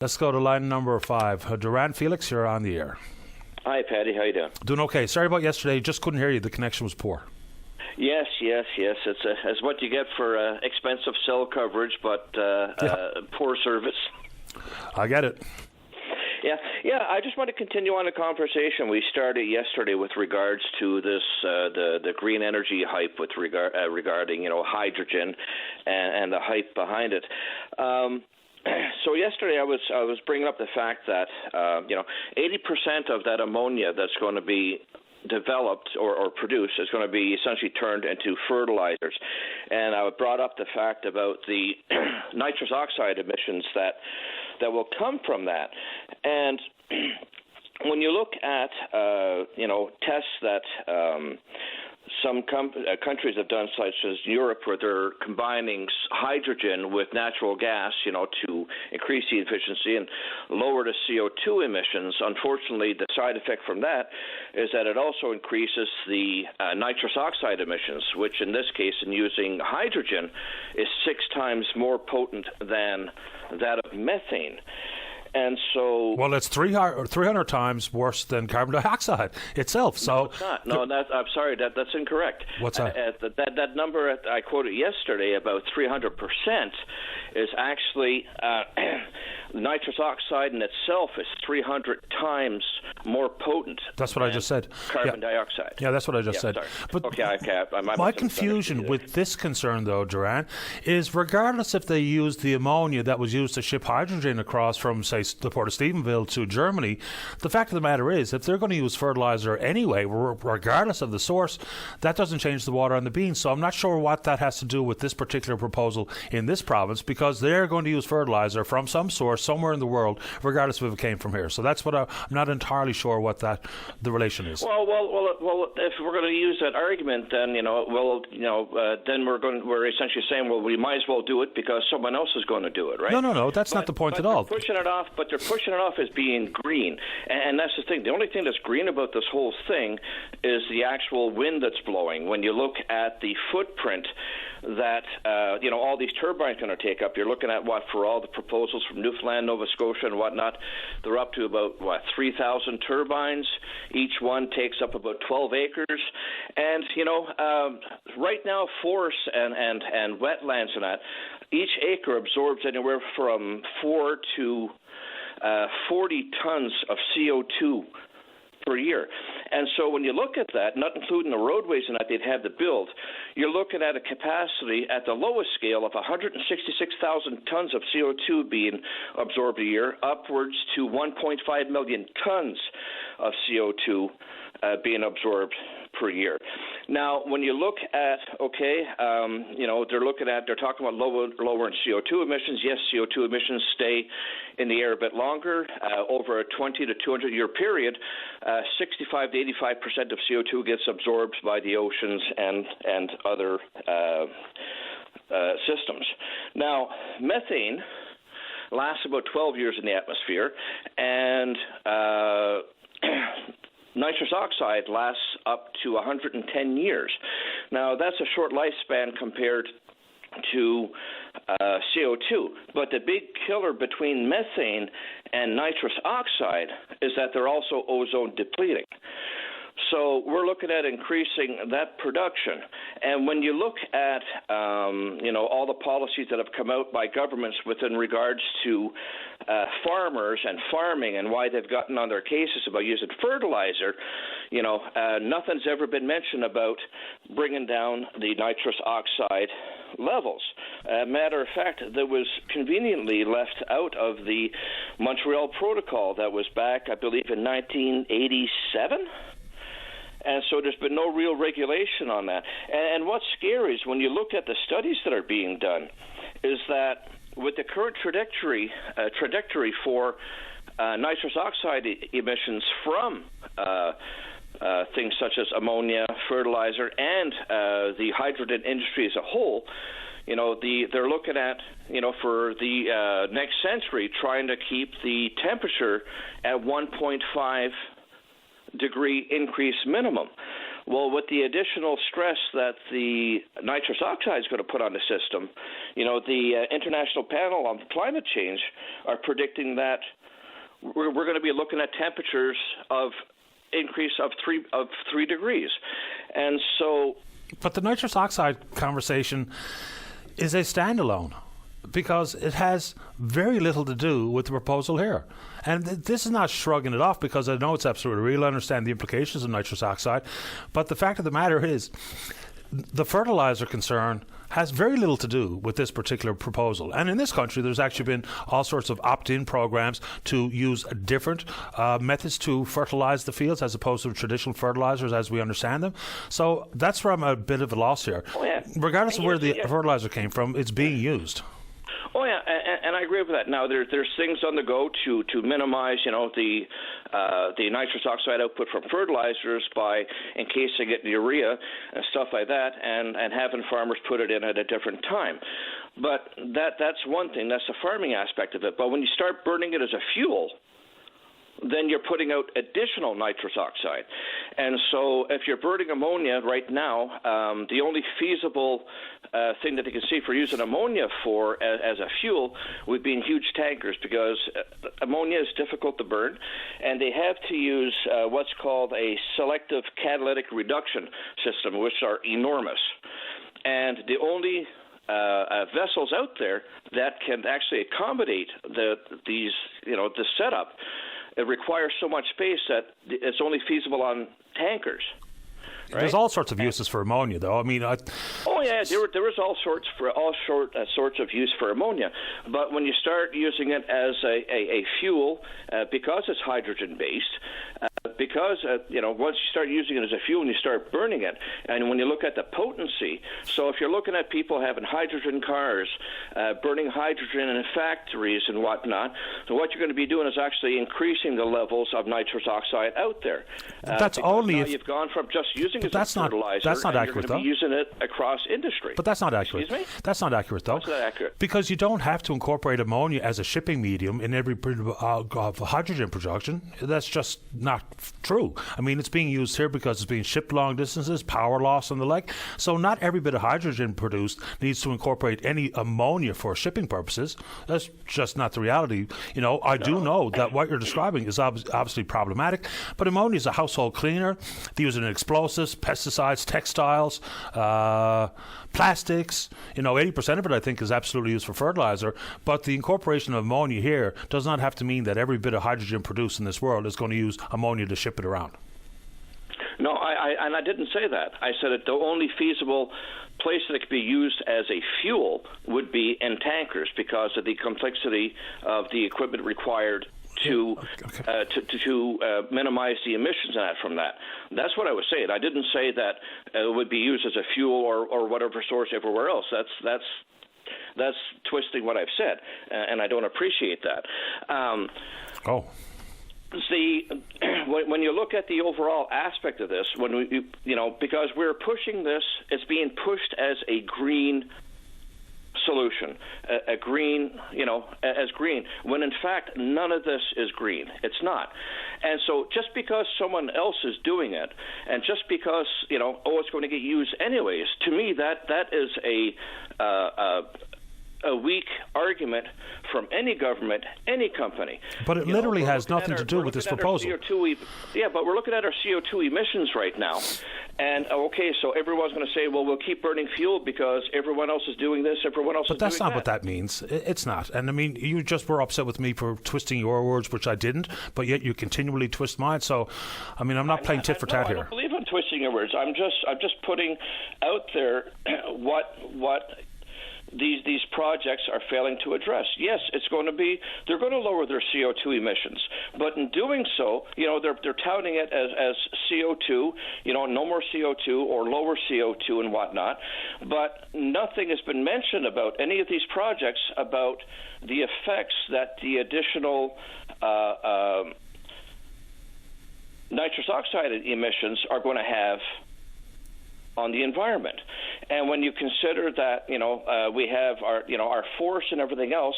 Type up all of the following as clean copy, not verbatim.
Let's go to line number 5. DURAN, Felix, you're on the air. Hi, Paddy. How you doing? Doing okay. Sorry about yesterday. Just couldn't hear you. The connection was poor. Yes. It's what you get for expensive cell coverage, but poor service. I get it. Yeah. I just want to continue on the conversation we started yesterday with regards to this the green energy hype with regarding hydrogen and the hype behind it. So yesterday I was bringing up the fact that 80% of that ammonia that's going to be developed or produced is going to be essentially turned into fertilizers. And I brought up the fact about the nitrous oxide emissions that will come from that. And when you look at tests that some countries have done, such as Europe, where they're combining hydrogen with natural gas, to increase the efficiency and lower the CO2 emissions. Unfortunately, the side effect from that is that it also increases the nitrous oxide emissions, which in this case, in using hydrogen, is 6 times more potent than that of methane. And so, well, it's 300 times worse than carbon dioxide itself. So no, it's not. No, I'm sorry, that's incorrect. What's that? That number I quoted yesterday, about 300%, is actually nitrous oxide in itself is 300 times more potent. That's what I just said. Carbon dioxide. Yeah, that's what I just said. Sorry. But okay, my confusion with this concern, though, DURAN, is regardless if they use the ammonia that was used to ship hydrogen across from, say, the port of Stephenville to Germany, the fact of the matter is, if they're going to use fertilizer anyway, regardless of the source, that doesn't change the water on the beans. So I'm not sure what that has to do with this particular proposal in this province, because they're going to use fertilizer from some source somewhere in the world, regardless if it came from here. So that's what I'm not entirely sure what the relation is. Well, if we're going to use that argument, then then we're essentially saying, well, we might as well do it because someone else is going to do it, right? No, that's not the point at all. They're pushing it off as being green, and that's the thing. The only thing that's green about this whole thing is the actual wind that's blowing. When you look at the footprint that all these turbines are going to take up, you're looking at for all the proposals from Newfoundland, Nova Scotia, and whatnot, they're up to about 3,000 turbines. Each one takes up about 12 acres, and right now forests and wetlands and that, each acre absorbs anywhere from 4 to 40 tons of CO2 per year. And so when you look at that, not including the roadways and that they'd have to build, you're looking at a capacity at the lowest scale of 166,000 tons of CO2 being absorbed a year, upwards to 1.5 million tons of CO2 being absorbed per year. Now, when you look at, they're talking about lowering CO2 emissions. Yes, CO2 emissions stay in the air a bit longer. Over a 20 to 200 year period, 65 to 85% of CO2 gets absorbed by the oceans and other systems. Now, methane lasts about 12 years in the atmosphere, and nitrous oxide lasts up to 110 years. Now, that's a short lifespan compared to CO2. But the big killer between methane and nitrous oxide is that they're also ozone depleting. So we're looking at increasing that production. And when you look at, all the policies that have come out by governments within regards to farmers and farming and why they've gotten on their cases about using fertilizer, nothing's ever been mentioned about bringing down the nitrous oxide levels. Matter of fact, that was conveniently left out of the Montreal Protocol that was back, I believe, in 1987. And so there's been no real regulation on that. And what's scary is when you look at the studies that are being done, is that with the current trajectory for nitrous oxide emissions from things such as ammonia, fertilizer, and the hydrogen industry as a whole, they're looking at, for the next century, trying to keep the temperature at 1.5 degree increase minimum. Well, with the additional stress that the nitrous oxide is going to put on the system, the International Panel on Climate Change are predicting that we're going to be looking at temperatures of increase of 3 degrees. And so... But the nitrous oxide conversation is a standalone, because it has very little to do with the proposal here. And this is not shrugging it off, because I know it's absolutely real. I understand the implications of nitrous oxide. But the fact of the matter is, the fertilizer concern has very little to do with this particular proposal. And in this country, there's actually been all sorts of opt-in programs to use different methods to fertilize the fields as opposed to traditional fertilizers as we understand them. So that's where I'm a bit of a loss here. Oh, yeah. Regardless of where the fertilizer came from, it's being used. Oh yeah, and I agree with that. Now there's things on the go to minimize the nitrous oxide output from fertilizers by encasing it in urea and stuff like that, and having farmers put it in at a different time. But that's one thing. That's the farming aspect of it. But when you start burning it as a fuel, then you're putting out additional nitrous oxide. And so if you're burning ammonia right now, the only feasible thing that you can see for using ammonia for as a fuel would be in huge tankers, because ammonia is difficult to burn, and they have to use what's called a selective catalytic reduction system, which are enormous. And the only vessels out there that can actually accommodate the setup, it requires so much space that it's only feasible on tankers. Right? There's all sorts of uses for ammonia, though. I mean, there is all sorts of use for ammonia. But when you start using it as a fuel, because it's hydrogen based, because once you start using it as a fuel and you start burning it, and when you look at the potency, so if you're looking at people having hydrogen cars, burning hydrogen in factories and whatnot, so what you're going to be doing is actually increasing the levels of nitrous oxide out there. That's only if you've gone from just using it as a fertilizer, that's not accurate, you're going to be using it across industry. But that's not accurate. Excuse me? That's not accurate, though. That's not accurate. Because you don't have to incorporate ammonia as a shipping medium in every hydrogen production. That's just not true. I mean, it's being used here because it's being shipped long distances, power loss and the like. So not every bit of hydrogen produced needs to incorporate any ammonia for shipping purposes. That's just not the reality. I do know that what you're describing is obviously problematic, but ammonia is a household cleaner. They use it in explosives, pesticides, textiles, plastics. 80% of it, I think, is absolutely used for fertilizer. But the incorporation of ammonia here does not have to mean that every bit of hydrogen produced in this world is going to use ammonia to ship it around. No, I didn't say that. I said that the only feasible place that it could be used as a fuel would be in tankers, because of the complexity of the equipment required to minimize the emissions from that. That's what I was saying. I didn't say that it would be used as a fuel or whatever source everywhere else. That's twisting what I've said, and I don't appreciate that. When you look at the overall aspect of this, because we're pushing this, it's being pushed as a green solution, a green, as green, when in fact none of this is green. It's not. And so just because someone else is doing it, and just because, it's going to get used anyways, to me that is a weak argument from any government, any company. But it literally has nothing to do with this proposal. But we're looking at our CO2 emissions right now. And, so everyone's going to say, well, we'll keep burning fuel because everyone else is doing this, everyone else is doing that. But that's not what that means. It's not. And, I mean, you just were upset with me for twisting your words, which I didn't, but yet you continually twist mine. So, I mean, I'm not playing tit for tat here. I don't believe I'm twisting your words. I'm just putting out there what these projects are failing to address. Yes, they're going to lower their CO2 emissions, but in doing so, they're touting it as CO2, no more CO2 or lower CO2 and whatnot, but nothing has been mentioned about any of these projects about the effects that the additional nitrous oxide emissions are going to have on the environment. And when you consider that, we have our forests and everything else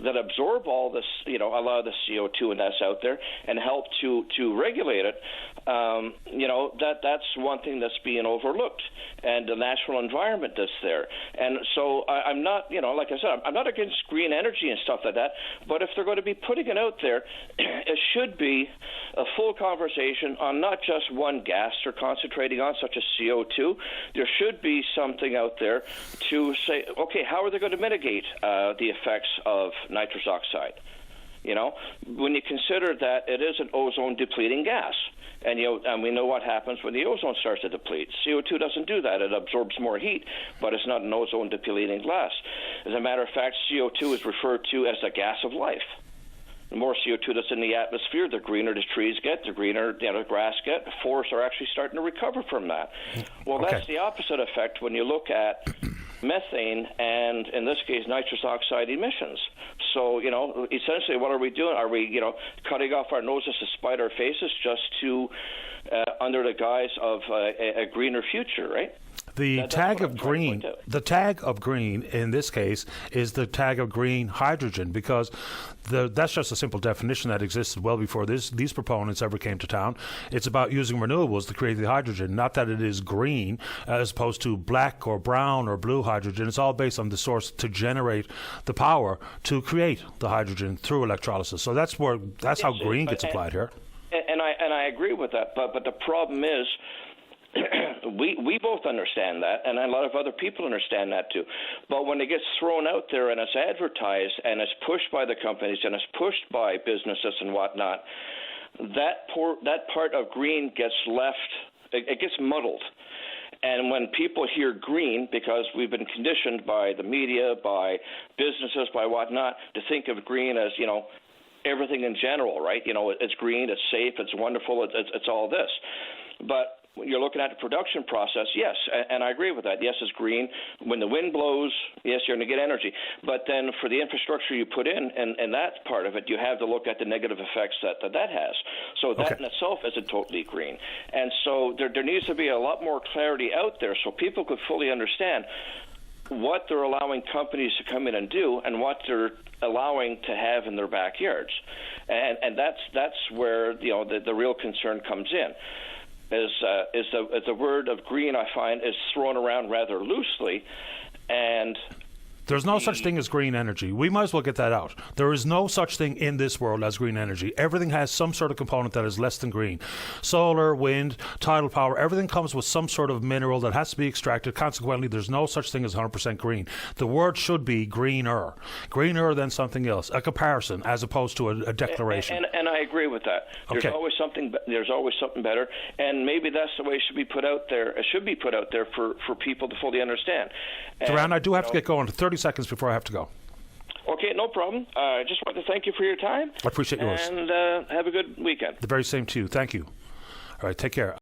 that absorb all this, a lot of the CO2 and that's out there, and help to regulate it, that's one thing that's being overlooked, and the natural environment that's there. And so I'm not, like I said, I'm not against green energy and stuff like that, but if they're going to be putting it out there, it should be a full conversation on not just one gas they're concentrating on, such as CO2. There should be something out there to say, okay, how are they going to mitigate the effects of nitrous oxide? When you consider that it is an ozone-depleting gas. And we know what happens when the ozone starts to deplete. CO2 doesn't do that. It absorbs more heat, but it's not an ozone-depleting gas. As a matter of fact, CO2 is referred to as the gas of life. The more CO2 that's in the atmosphere, the greener the trees get, the greener the grass get. Forests are actually starting to recover from that. Well, that's the opposite effect when you look at methane and, in this case, nitrous oxide emissions. So, essentially what are we doing? Are we, cutting off our noses to spite our faces just to, under the guise of a greener future, right? The tag of green in this case is the tag of green hydrogen, because that's just a simple definition that existed well before these proponents ever came to town. It's about using renewables to create the hydrogen, not that it is green as opposed to black or brown or blue hydrogen. It's all based on the source to generate the power to create the hydrogen through electrolysis. So that's how green gets applied here. And I agree with that, but the problem is, we both understand that, and a lot of other people understand that too. But when it gets thrown out there and it's advertised and it's pushed by the companies and it's pushed by businesses and whatnot, that part of green gets left, it gets muddled. And when people hear green, because we've been conditioned by the media, by businesses, by whatnot, to think of green as, everything in general, right? It's green, it's safe, it's wonderful, it's all this. But you're looking at the production process, yes, and I agree with that. Yes, it's green. When the wind blows, yes, you're going to get energy. But then for the infrastructure you put in, and that part of it, you have to look at the negative effects that has. So that in itself isn't totally green. And so there needs to be a lot more clarity out there so people could fully understand what they're allowing companies to come in and do and what they're allowing to have in their backyards. And that's where the real concern comes in. Is the word of green, I find, is thrown around rather loosely, and there's no such thing as green energy. We might as well get that out. There is no such thing in this world as green energy. Everything has some sort of component that is less than green. Solar, wind, tidal power, everything comes with some sort of mineral that has to be extracted. Consequently, there's no such thing as 100% green. The word should be greener than something else, a comparison as opposed to a declaration. And I agree with that. There's always something better, and maybe that's the way it should be put out there. It should be put out there for people to fully understand. Duran, I do have to get going. 30 seconds before I have to go. Okay, no problem. I just want to thank you for your time. I appreciate yours. And have a good weekend. The very same to you. Thank you. All right, take care.